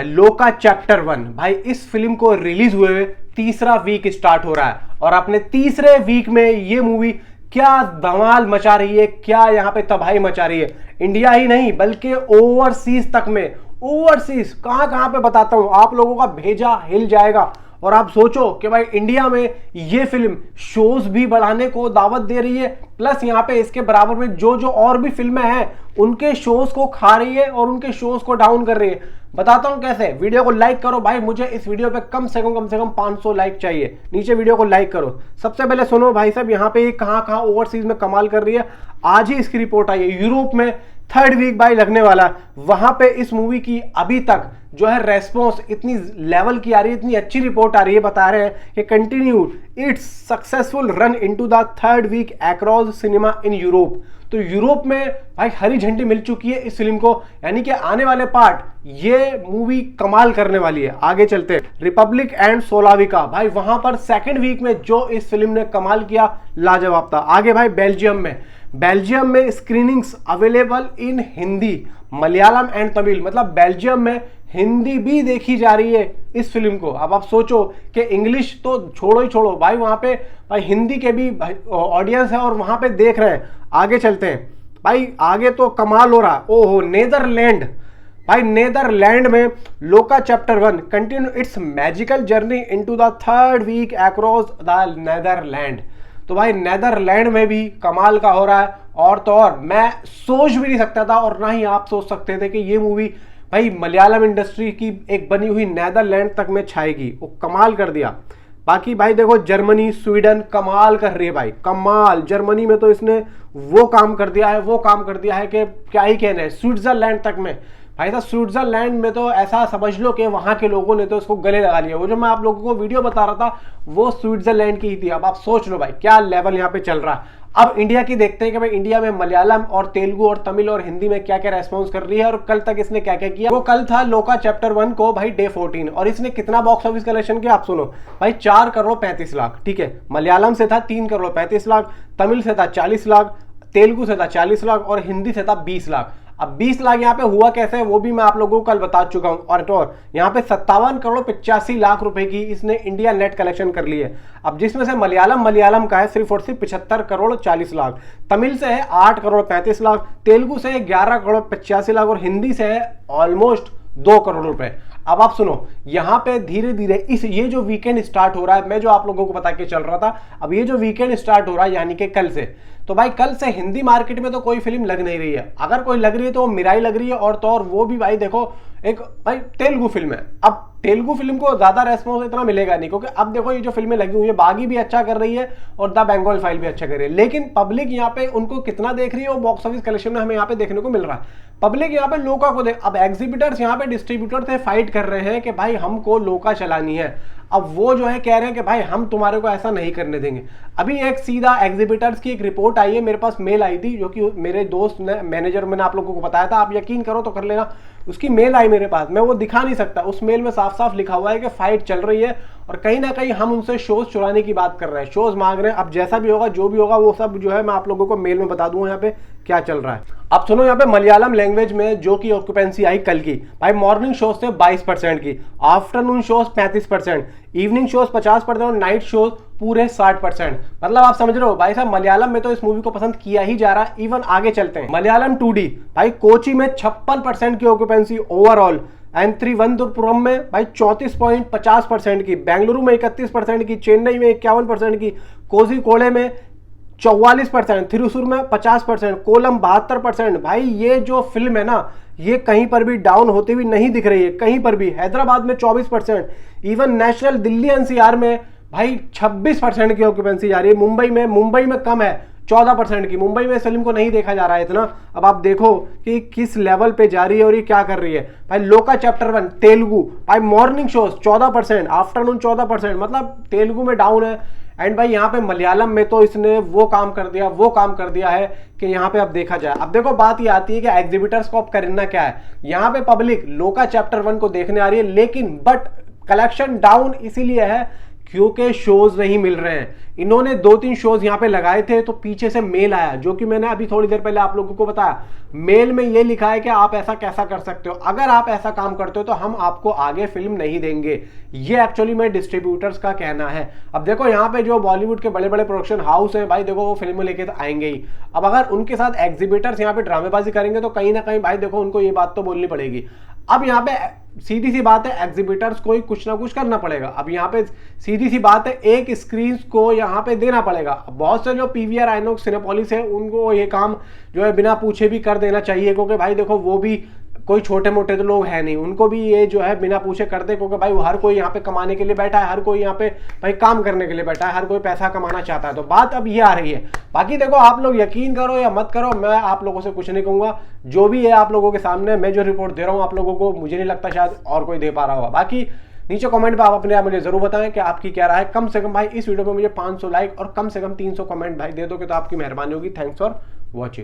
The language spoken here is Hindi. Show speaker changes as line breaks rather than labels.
लोका चैप्टर 1 भाई इस फिल्म को रिलीज हुए तीसरा वीक स्टार्ट हो रहा है और अपने तीसरे वीक में ये मूवी क्या धमाल मचा रही है, क्या यहां पे तबाही मचा रही है। इंडिया ही नहीं बल्कि ओवरसीज तक में, ओवरसीज कहां कहां पे बताता हूं, आप लोगों का भेजा हिल जाएगा। और आप सोचो कि भाई इंडिया में ये फिल्म शोज भी बढ़ाने को दावत दे रही है, प्लस यहाँ पे इसके बराबर में जो जो और भी फिल्में हैं उनके शोज को खा रही है और उनके शोज को डाउन कर रही है। बताता हूं कैसे। वीडियो को लाइक करो भाई, मुझे इस वीडियो पे कम से कम 500 लाइक चाहिए। नीचे वीडियो को लाइक करो। सबसे पहले सुनो भाई साहब, यहाँ पे कहां कहां ओवरसीज में कमाल कर रही है। आज ही इसकी रिपोर्ट आई है, यूरोप में थर्ड वीक भाई लगने वाला है। वहां पे इस मूवी की अभी तक जो है रेस्पॉन्स इतनी लेवल की आ रही है, इतनी अच्छी रिपोर्ट आ रही है, बता रहे हैं कि continued its successful run into the third week across cinema in Europe. तो यूरोप में भाई हरी झंडी मिल चुकी है इस फिल्म को, यानी कि आने वाले पार्ट ये मूवी कमाल करने वाली है। आगे चलते हैं। रिपब्लिक एंड सोलाविका भाई वहां पर सेकंड वीक में जो इस फिल्म ने कमाल किया लाजवाब था। आगे भाई बेल्जियम में screenings available in Hindi, Malayalam and Tamil, मतलब बेल्जियम में हिंदी भी देखी जा रही है इस फिल्म को। अब आप सोचो कि इंग्लिश तो छोड़ो ही छोड़ो भाई, वहां पे भाई हिंदी के भी ऑडियंस है और वहां पे देख रहे हैं। आगे चलते हैं भाई, आगे तो कमाल हो रहा। ओहो, नीदरलैंड भाई, नीदरलैंड में Lokah chapter 1 continue its magical journey into the third week across the Netherland. तो भाई नीदरलैंड में भी कमाल का हो रहा है। और तो और मैं सोच भी नहीं सकता था और ना ही आप सोच सकते थे कि ये मूवी भाई मलयालम इंडस्ट्री की एक बनी हुई नीदरलैंड तक में छाएगी। वो कमाल कर दिया। बाकी भाई देखो, जर्मनी स्वीडन कमाल कर रही है भाई, कमाल। जर्मनी में तो इसने वो काम कर दिया है कि क्या ही कहना है। स्विट्जरलैंड तक में भाई साहब, स्विट्जरलैंड में तो ऐसा समझ लो कि वहां के लोगों ने तो इसको गले लगा लिया। वो जो मैं आप लोगों को वीडियो बता रहा था वो स्विट्जरलैंड की ही थी। अब आप सोच लो भाई क्या लेवल यहाँ पे चल रहा है। अब इंडिया की देखते हैं कि भाई इंडिया में मलयालम और तेलुगु और तमिल और हिंदी में क्या क्या रेस्पॉन्स कर रही है और कल तक इसने क्या क्या किया। वो कल था लोका चैप्टर 1 को भाई डे 14 और इसने कितना बॉक्स ऑफिस कलेक्शन किया आप सुनो भाई, 4 करोड़ 35 लाख। ठीक है, मलयालम से था 3 करोड़ 35 लाख, तमिल से था 40 लाख, तेलुगु से था 40 लाख और हिंदी से था 20 लाख। अब 20 लाख यहाँ पे हुआ कैसे वो भी मैं आप लोगों को कल बता चुका हूं। और यहाँ पे 57 करोड़ 85 लाख रुपए की इसने इंडिया नेट कलेक्शन कर ली है। अब जिसमें से मलयालम का है सिर्फ और सिर्फ 75 करोड़ 40 लाख, तमिल से है 8 करोड़ 35 लाख, तेलुगु से है 11 करोड़ 85 लाख और हिंदी से है ऑलमोस्ट 2 करोड़ रुपए। अब आप सुनो, यहाँ पे धीरे धीरे ये जो वीकेंड स्टार्ट हो रहा है, मैं जो आप लोगों को बता के चल रहा था, अब ये जो वीकेंड स्टार्ट हो रहा है यानी कि कल से, तो भाई कल से हिंदी मार्केट में तो कोई फिल्म लग नहीं रही है। अगर कोई लग रही है तो वो मिराई लग रही है। और तो और वो भी भाई देखो एक भाई तेलुगु फिल्म है। अब तेलुगु फिल्म को ज्यादा रेस्पॉन्स इतना मिलेगा नहीं, क्योंकि अब देखो ये जो फिल्में लगी हुई है, बागी भी अच्छा कर रही है और द बंगाल फाइल भी अच्छा कर रही है, लेकिन पब्लिक यहाँ पे उनको कितना देख रही है वो बॉक्स ऑफिस कलेक्शन में हमें यहाँ पे देखने को मिल रहा है। पब्लिक यहाँ पे लोका को देख, अब एग्जीबिटर्स यहाँ पे डिस्ट्रीब्यूटर से फाइट कर रहे हैं कि भाई हमको लोका चलानी है। अब वो जो है कह रहे हैं कि भाई हम तुम्हारे को ऐसा नहीं करने देंगे। अभी एक सीधा एग्जीबिटर्स की एक रिपोर्ट आई है, मेरे पास मेल आई थी, जो कि मेरे दोस्त ने मैनेजर मैंने आप लोगों को बताया था, आप यकीन करो तो कर लेना। उसकी मेल आई मेरे पास, मैं वो दिखा नहीं सकता। उस मेल में साफ साफ लिखा हुआ है कि फाइट चल रही है और कहीं ना कहीं हम उनसे शोज चुराने की बात कर रहे हैं, शोज मांग रहे हैं। अब जैसा भी होगा जो भी होगा वो सब जो है मैं आप लोगों को मेल में बता दूंगा यहाँ पे क्या चल रहा है। अब सुनो, यहाँ पे मलयालम लैंग्वेज में जो की ऑक्यूपेंसी आई कल की भाई, मॉर्निंग शोज से 22% की, आफ्टरनून शोज 35%, इवनिंग शोज 50% और नाइट शोज पूरे 60%। मतलब आप समझ रहे हो भाई साहब, मलयालम में तो इस मूवी को पसंद किया ही जा रहा है। इवन आगे चलते हैं, मलयालम 2D भाई, कोची में 56% की ऑक्यूपेंसी ओवरऑल, एंड त्रिवंतपुरम में भाई 34.50% की, बेंगलुरु में 31% की, चेन्नई में 51% की, कोझिकोडे में 44%, थिरुसुर में 50%, कोलम 72%। भाई ये जो फिल्म है ना, ये कहीं पर भी डाउन होती हुई नहीं दिख रही है कहीं पर भी। हैदराबाद में 24%, इवन नेशनल दिल्ली एनसीआर में भाई 26% की ऑक्यूपेंसी जा रही है। मुंबई में कम है 14% की, मुंबई में इस फिल्म को नहीं देखा जा रहा है इतना। अब आप देखो कि किस लेवल पे जा रही है और ये क्या कर रही है। भाई लोका चैप्टर 1 तेलुगु भाई, मॉर्निंग शोज 14%, आफ्टरनून 14%, मतलब तेलुगु में डाउन है। एंड भाई यहाँ पे मलयालम में तो इसने वो काम कर दिया है कि यहाँ पे अब देखा जाए। अब देखो बात ये आती है कि एग्जीबिटर्स को अब करना क्या है। यहाँ पे पब्लिक लोका चैप्टर 1 को देखने आ रही है, लेकिन बट कलेक्शन डाउन इसीलिए है क्योंकि शोज नहीं मिल रहे हैं। इन्होंने 2-3 शोज यहाँ पे लगाए थे तो पीछे से मेल आया, जो कि मैंने अभी थोड़ी देर पहले आप लोगों को बताया। मेल में ये लिखा है कि आप ऐसा कैसा कर सकते हो, अगर आप ऐसा काम करते हो तो हम आपको आगे फिल्म नहीं देंगे। ये एक्चुअली में डिस्ट्रीब्यूटर्स का कहना है। अब देखो यहाँ पे जो बॉलीवुड के बड़े बड़े प्रोडक्शन हाउस हैं भाई, देखो वो फिल्म लेके तो आएंगे ही। अब अगर उनके साथ एग्जीबिटर्स यहाँ पे ड्रामेबाजी करेंगे तो कहीं ना कहीं भाई देखो उनको ये बात तो बोलनी पड़ेगी। अब यहाँ पे सीधी सी बात है, एग्जीबिटर्स को ही कुछ ना कुछ करना पड़ेगा। अब यहाँ पे सीधी सी बात है, एक स्क्रीन को यहाँ पे देना पड़ेगा। बहुत से जो पीवीआर, आइनॉक्स, सिनेपोलिस है, उनको ये काम जो है बिना पूछे भी कर देना चाहिए, क्योंकि भाई देखो वो भी कोई छोटे मोटे तो लोग हैं नहीं, उनको भी ये जो है बिना पूछे कर दे, क्योंकि भाई हर कोई यहाँ पे कमाने के लिए बैठा है, हर कोई यहाँ पे भाई काम करने के लिए बैठा है, हर कोई पैसा कमाना चाहता है। तो बात अब ये आ रही है। बाकी देखो आप लोग यकीन करो या मत करो, मैं आप लोगों से कुछ नहीं कहूंगा। जो भी है आप लोगों के सामने मैं जो रिपोर्ट दे रहा हूँ आप लोगों को, मुझे नहीं लगता शायद और कोई दे पा रहा होगा। बाकी नीचे कमेंट पे आप अपने आप मुझे जरूर बताएं कि आपकी क्या राय है। कम से कम भाई इस वीडियो में मुझे 500 लाइक और कम से कम 300 कमेंट भाई दे दोगे तो आपकी मेहरबानी होगी। Thanks for watching.